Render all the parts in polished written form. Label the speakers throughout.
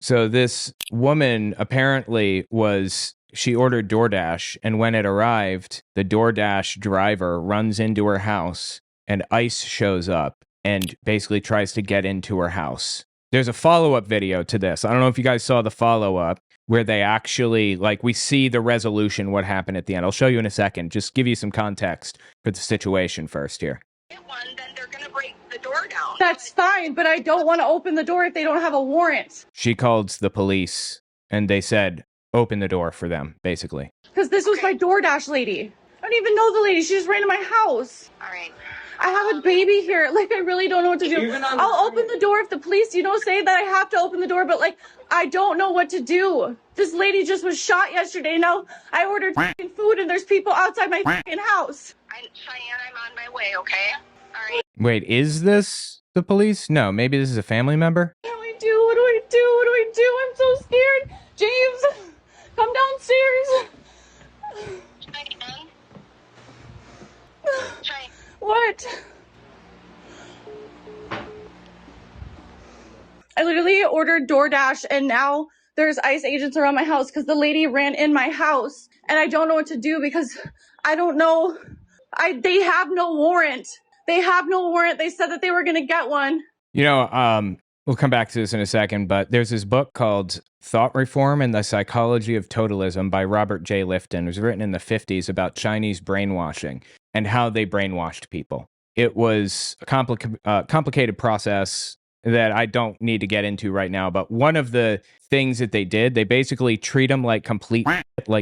Speaker 1: So this woman apparently she ordered DoorDash, and when it arrived, the DoorDash driver runs into her house, and ICE shows up and basically tries to get into her house. There's a follow-up video to this. I don't know if you guys saw the follow-up where they actually, we see the resolution, what happened at the end. I'll show you in a second. Just give you some context for the situation first here.
Speaker 2: Then they're going to break the door down.
Speaker 3: That's fine, but I don't want to open the door if they don't have a warrant.
Speaker 1: She called the police, and they said, open the door for them, basically.
Speaker 3: Because this was my DoorDash lady. I don't even know the lady. She just ran to my house.
Speaker 2: All right.
Speaker 3: I have a baby here. I really don't know what to do. I'll open the door if the police, say that I have to open the door, but, I don't know what to do. This lady just was shot yesterday. Now, I ordered food, and there's people outside my house.
Speaker 2: Cheyenne, I'm on my way, okay? All right.
Speaker 1: Wait, is this the police? No, maybe this is a family member?
Speaker 3: What do I do? What do I do? What do I do? I'm so scared. James, come downstairs.
Speaker 2: Cheyenne? Cheyenne.
Speaker 3: What? I literally ordered DoorDash, and now there's ICE agents around my house because the lady ran in my house, and I don't know what to do because I don't know. They have no warrant. They have no warrant. They said that they were going to get one.
Speaker 1: We'll come back to this in a second, but there's this book called Thought Reform and the Psychology of Totalism by Robert J. Lifton. It was written in the 50s about Chinese brainwashing and how they brainwashed people. It was a complicated process that I don't need to get into right now, but one of the things that they did, they basically treat them like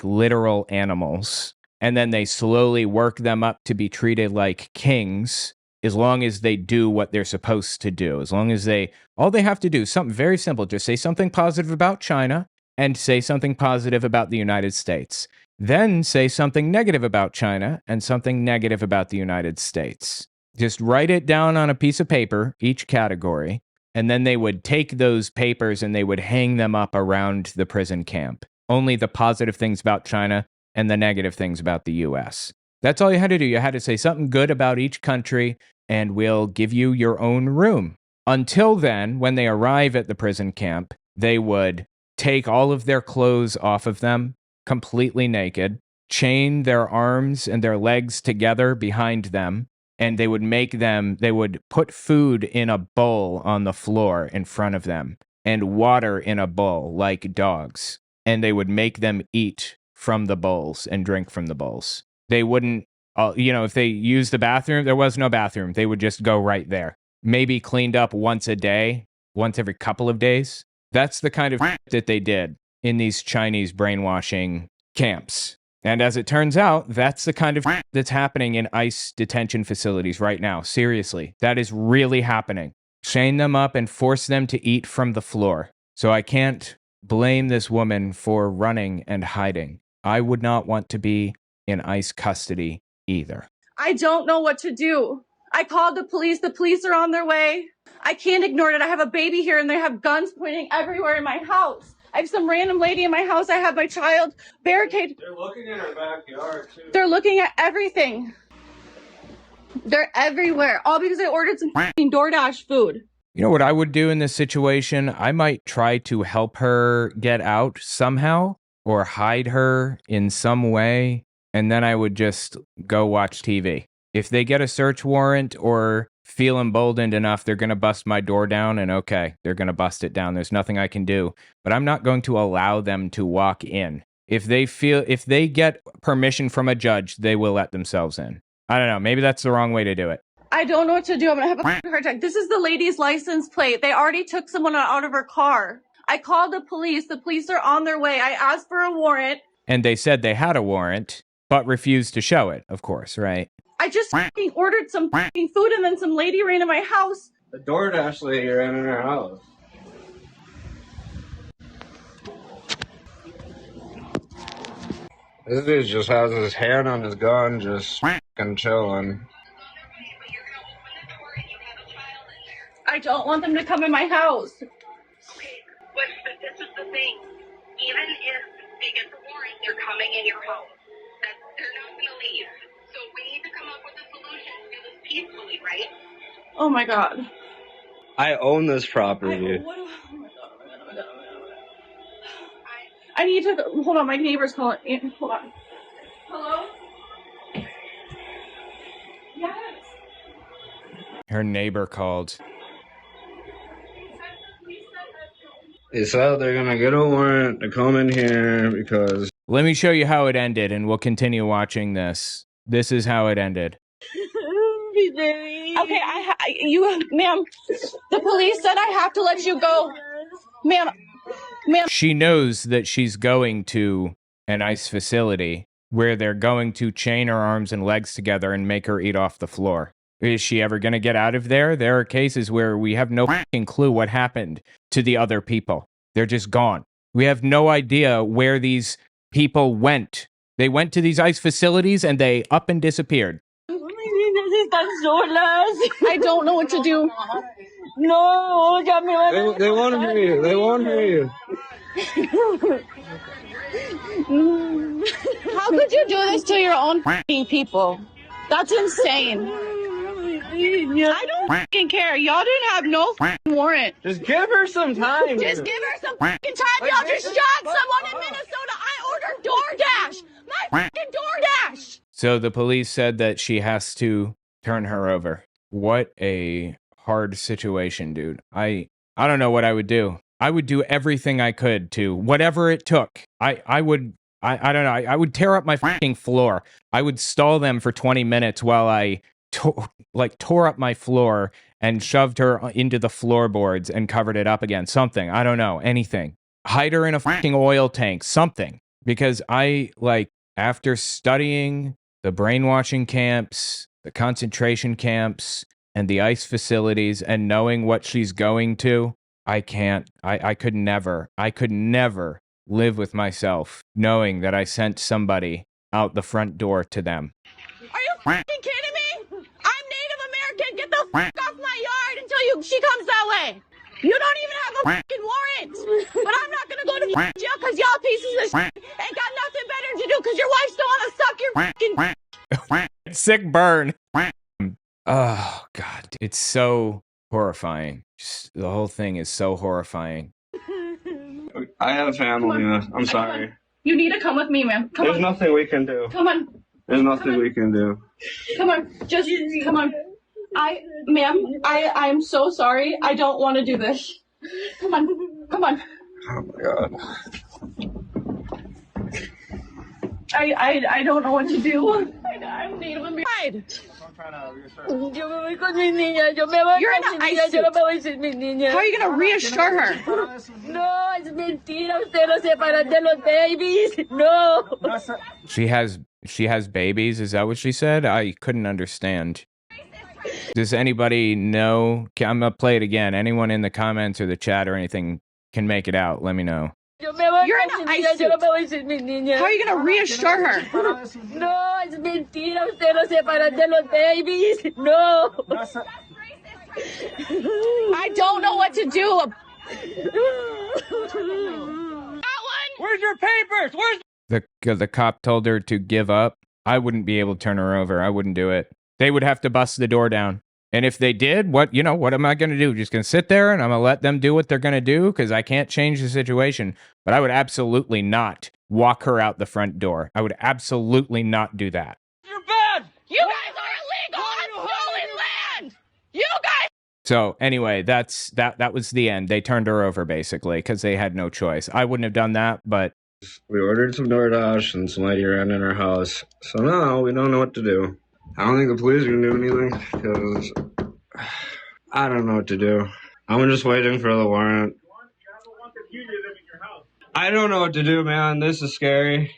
Speaker 1: literal animals, and then they slowly work them up to be treated like kings as long as they do what they're supposed to do. As long as all they have to do is something very simple, just say something positive about China and say something positive about the United States. Then say something negative about China and something negative about the United States. Just write it down on a piece of paper, each category, and then they would take those papers and they would hang them up around the prison camp. Only the positive things about China and the negative things about the US. That's all you had to do. You had to say something good about each country, and we'll give you your own room. Until then, when they arrive at the prison camp, they would take all of their clothes off of them, completely naked, chain their arms and their legs together behind them, and they would put food in a bowl on the floor in front of them and water in a bowl like dogs. And they would make them eat from the bowls and drink from the bowls. They wouldn't, if they used the bathroom, there was no bathroom. They would just go right there. Maybe cleaned up once a day, once every couple of days. That's the kind of that they did in these Chinese brainwashing camps. And as it turns out, that's the kind of that's happening in ICE detention facilities right now. Seriously, that is really happening. Chain them up and force them to eat from the floor. So I can't blame this woman for running and hiding. I would not want to be in ICE custody either.
Speaker 3: I don't know what to do. I called the police. The police are on their way. I can't ignore it. I have a baby here, and they have guns pointing everywhere in my house. I have some random lady in my house. I have my child barricaded.
Speaker 4: They're looking in our backyard, too.
Speaker 3: They're looking at everything. They're everywhere. All because I ordered some DoorDash food.
Speaker 1: You know what I would do in this situation? I might try to help her get out somehow or hide her in some way, and then I would just go watch TV. If they get a search warrant or feel emboldened enough, they're going to bust my door down, and okay, they're going to bust it down. There's nothing I can do, but I'm not going to allow them to walk in. If they get permission from a judge, they will let themselves in. I don't know. Maybe that's the wrong way to do it.
Speaker 3: I don't know what to do. I'm going to have a heart attack. This is the lady's license plate. They already took someone out of her car. I called the police. The police are on their way. I asked for a warrant.
Speaker 1: And they said they had a warrant, but refused to show it, of course, right?
Speaker 3: I just ordered some food, and then some lady ran to my house.
Speaker 4: The DoorDash lady ran in our house. This dude just has his hand on his gun, just fucking chilling.
Speaker 3: I don't want them to come in my house.
Speaker 2: Okay, but this is the thing. Even if they get the warrant, they're coming in your house. They're not going to leave. So we need to come up with a solution to do this peacefully, right?
Speaker 3: Oh my God.
Speaker 4: I own this property.
Speaker 3: Oh my God. I need to, hold on, my neighbor's calling. Hold on. Hello? Yes.
Speaker 1: Her neighbor called.
Speaker 4: They said they're gonna get a warrant to come in here because...
Speaker 1: Let me show you how it ended, and we'll continue watching this. This is how it ended.
Speaker 3: Okay, ma'am, the police said I have to let you go. Ma'am.
Speaker 1: She knows that she's going to an ICE facility where they're going to chain her arms and legs together and make her eat off the floor. Is she ever going to get out of there? There are cases where we have no fucking clue what happened to the other people. They're just gone. We have no idea where these people went. They went to these ICE facilities and they up and disappeared.
Speaker 3: I don't know what to do.
Speaker 5: No,
Speaker 4: They won't hear you. They won't hear you.
Speaker 3: How could you do this to your own fucking people? That's insane. I don't fucking care. Y'all didn't have no fucking warrant.
Speaker 4: Just give her some time.
Speaker 3: Just give her some fucking time. Y'all just shot someone in Minnesota. I ordered DoorDash. My fucking DoorDash.
Speaker 1: So the police said that she has to turn her over. What a hard situation, dude. I don't know what I would do. I would do everything I could to whatever it took. I don't know. I would tear up my fucking floor. I would stall them for 20 minutes while I tore up my floor and shoved her into the floorboards and covered it up again. Something. I don't know. Anything. Hide her in a fucking oil tank. Something. Because after studying the brainwashing camps, the concentration camps, and the ICE facilities, and knowing what she's going to, I could never live with myself knowing that I sent somebody out the front door to them.
Speaker 3: Are you fucking kidding me? I'm Native American. Get the fuck off my yard until she comes that way. You don't even have a fucking warrant. But I'm not gonna go to jail because y'all pieces of shit ain't got nothing better to do because your wife still wanna suck your fucking
Speaker 1: Sick burn. Oh, God. It's so horrifying. Just, the whole thing is so horrifying.
Speaker 4: I have family. I'm sorry.
Speaker 3: You need to come with me, man.
Speaker 4: There's nothing we can do.
Speaker 3: Come on.
Speaker 4: There's nothing we can do.
Speaker 3: Come on. Just come on. I'm so sorry. I don't want to do this. Come on. Come on.
Speaker 4: Oh my God.
Speaker 3: I don't know what to do. I'm Native American. You're in an ice suit. How are you going to reassure her?
Speaker 5: No, es mentira. Usted no se para de los babies. No.
Speaker 1: She has babies. Is that what she said? I couldn't understand. Does anybody know? I'm going to play it again. Anyone in the comments or the chat or anything can make it out. Let me know.
Speaker 3: You're in an ice suit. How are you going to reassure her?
Speaker 5: No, es mentira. Usted no se para de los babies. No.
Speaker 3: I don't know what to do.
Speaker 5: Owen!
Speaker 1: Where's your papers? The cop told her to give up. I wouldn't be able to turn her over. I wouldn't do it. They would have to bust the door down. And if they did, what am I going to do? Just going to sit there and I'm going to let them do what they're going to do because I can't change the situation. But I would absolutely not walk her out the front door. I would absolutely not do that.
Speaker 3: You're bad. You guys are illegal on stolen land. You guys.
Speaker 1: So anyway, that was the end. They turned her over basically because they had no choice. I wouldn't have done that, but
Speaker 4: We ordered some DoorDash and some lady ran in our house. So now we don't know what to do. I don't think the police are going to do anything because I don't know what to do. I'm just waiting for the warrant. I don't know what to do, man. This is scary. You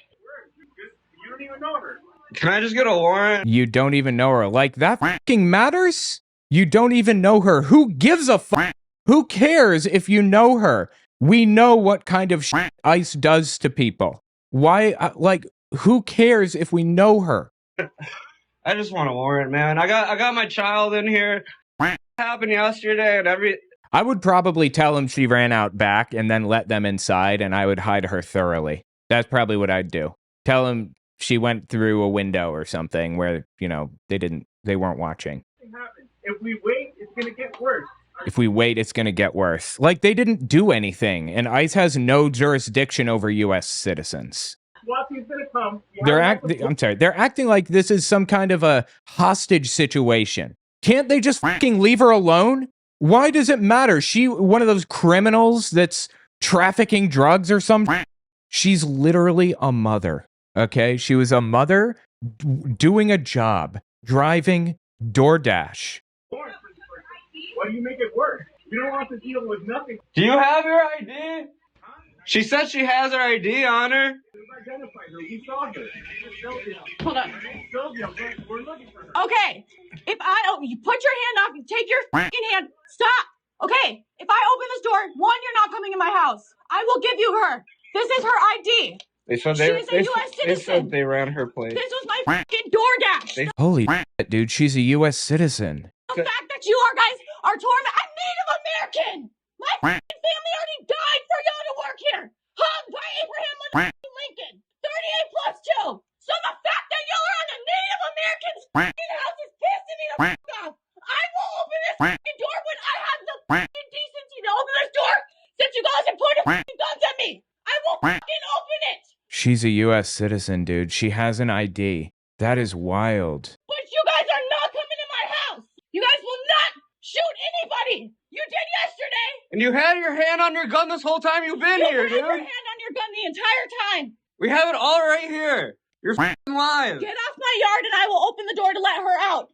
Speaker 4: don't even know her. Can I just get a warrant?
Speaker 1: you don't even know her. Like, that fucking matters? You don't even know her. Who gives a fuck? Who cares if you know her? We know what kind of shit ICE does to people. Why, who cares if we know her?
Speaker 4: I just want a warrant, man. I got my child in here. What happened yesterday and
Speaker 1: I would probably tell them she ran out back and then let them inside, and I would hide her thoroughly. That's probably what I'd do. Tell them she went through a window or something where, they weren't watching.
Speaker 6: If we wait, it's going to get worse.
Speaker 1: If we wait, it's going to get worse. Like, they didn't do anything, and ICE has no jurisdiction over U.S. citizens. They're acting like this is some kind of a hostage situation. Can't they just fucking leave her alone? Why does it matter? She one of those criminals that's trafficking drugs or something? She's literally a mother, okay? She was a mother doing a job, driving DoorDash.
Speaker 6: Why do you make it work? You don't want to deal with nothing.
Speaker 4: Do you have her ID? She said she has her ID on her.
Speaker 6: Identified her. We saw her.
Speaker 3: Hold on.
Speaker 6: Sylvia, we're looking for her.
Speaker 3: Okay, you put your hand up, you take your fucking hand, stop. Okay, if I open this door, one, you're not coming in my house. I will give you her. This is her ID.
Speaker 4: They said
Speaker 3: She is a U.S.
Speaker 4: They
Speaker 3: citizen.
Speaker 4: said they ran her plate.
Speaker 3: This was my fucking DoorDash.
Speaker 1: Holy shit, dude, she's a U.S. citizen.
Speaker 3: The fact that you guys are tormenting. I'm Native American. My fucking family already died for y'all to work here. Hung by Abraham Lincoln. 38 plus 2. So the fact that y'all are on the Native Americans' fucking house is pissing me the fuck off. I will open this fucking door when I have the fucking decency to open this door. Since you guys have pointed fucking guns at me, I will fucking open it.
Speaker 1: She's a U.S. citizen, dude. She has an ID. That is wild.
Speaker 3: But you guys are not coming to my house. You guys will not shoot anybody. You did yesterday.
Speaker 4: And you had your hand on your gun this whole time you've been here,
Speaker 3: You had your
Speaker 4: dude.
Speaker 3: hand on your gun the entire time.
Speaker 4: We have it all right here. You're f***ing lying.
Speaker 3: Get off my yard and I will open the door to let her out.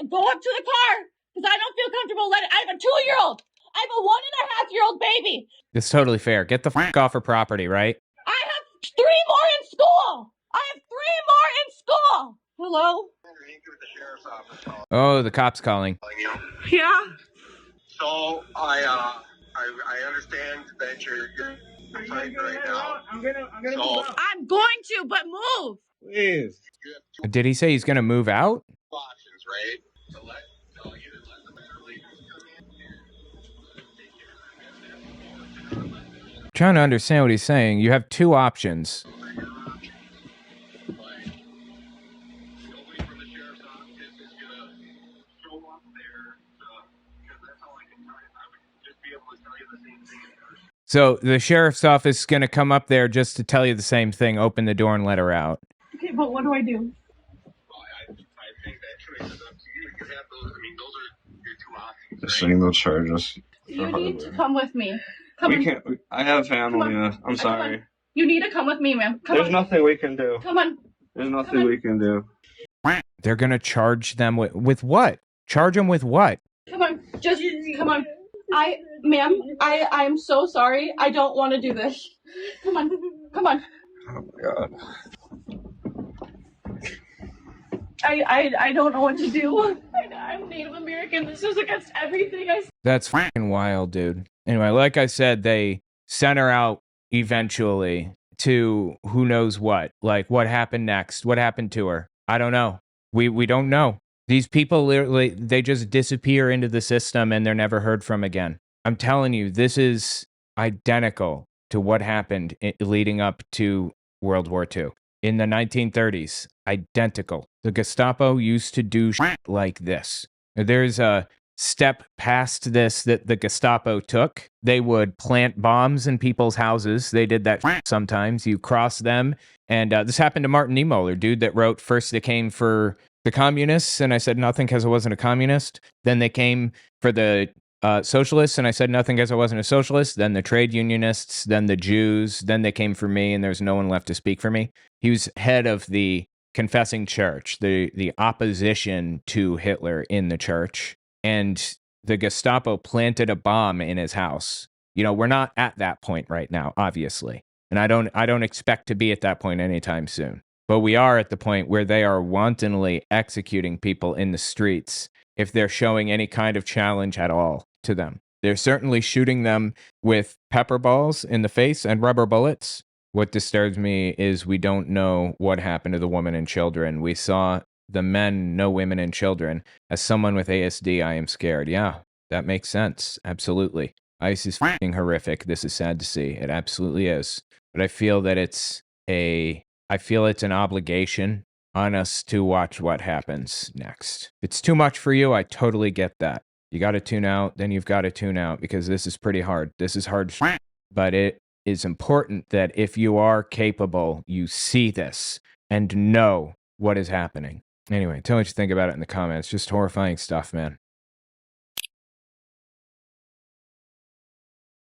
Speaker 3: Go up to the car because I don't feel comfortable letting. I have a 2-year-old. I have a 1.5-year-old baby.
Speaker 1: It's totally fair. Get the fuck off her property, right?
Speaker 3: I have 3 more in school. I have 3 more in school. Hello?
Speaker 1: Oh, the cop's calling.
Speaker 3: Yeah.
Speaker 7: So I understand that you're fighting right now.
Speaker 6: I'm gonna
Speaker 7: So-
Speaker 6: move out.
Speaker 3: I'm going to, but move.
Speaker 4: Please.
Speaker 7: You have two
Speaker 1: Did he say he's going to move out?
Speaker 7: options, right? To either let the matter leave come in.
Speaker 1: Trying to understand what he's saying. You have 2 options.
Speaker 7: Nobody from the sheriff's office is gonna show up there because that's all I can tell you. I would just be able to tell you the same thing in person.
Speaker 1: So the sheriff's office is going to come up there just to tell you the same thing. Open the door and let her out.
Speaker 3: Okay, but what do I do?
Speaker 7: Well, I think that choice is up to you. You have those. I mean, those are your 2 options.
Speaker 4: Just saying those charges.
Speaker 3: You need to come with me. Come
Speaker 4: We
Speaker 3: on.
Speaker 4: can't. I have family.
Speaker 3: Come
Speaker 4: I'm sorry.
Speaker 3: on. You need to come with me, ma'am. Come
Speaker 4: There's
Speaker 3: on.
Speaker 4: nothing we can do.
Speaker 3: Come on.
Speaker 4: There's
Speaker 3: Come
Speaker 4: nothing
Speaker 3: on.
Speaker 4: we can do.
Speaker 1: They're going to charge them with what? Charge them with what?
Speaker 3: Come on. Just come on. I'm so sorry. I don't want to do this. Come on. Come on.
Speaker 4: Oh my god.
Speaker 3: I don't know what to do. I'm Native American. This is against everything I.
Speaker 1: That's fucking wild, dude. Anyway, like I said, they sent her out eventually to who knows what. Like, what happened next? What happened to her? I don't know. We don't know. These people literally, they just disappear into the system and they're never heard from again. I'm telling you, this is identical to what happened leading up to World War II. In the 1930s, identical. The Gestapo used to do shit like this. There's a step past this that the Gestapo took. They would plant bombs in people's houses. They did that sometimes. You cross them. And this happened to Martin Niemöller, dude that wrote, first they came for the communists, and I said nothing because I wasn't a communist. Then they came for the socialists, and I said nothing because I wasn't a socialist. Then the trade unionists, then the Jews. Then they came for me, and there's no one left to speak for me. He was head of the confessing church, the opposition to Hitler in the church. And the Gestapo planted a bomb in his house. You know, we're not at that point right now, obviously. And I don't expect to be at that point anytime soon. But we are at the point where they are wantonly executing people in the streets if they're showing any kind of challenge at all to them. They're certainly shooting them with pepper balls in the face and rubber bullets. What disturbs me is we don't know what happened to the woman and children. We saw the men, no women and children. As someone with ASD, I am scared. Yeah, that makes sense. Absolutely. ICE is fucking horrific. This is sad to see. It absolutely is. But I feel that it's an obligation on us to watch what happens next. If it's too much for you, I totally get that. You got to tune out, then you've got to tune out because this is pretty hard. This is hard, but it is important that if you are capable, you see this and know what is happening. Anyway, tell me what you think about it in the comments. Just horrifying stuff, man.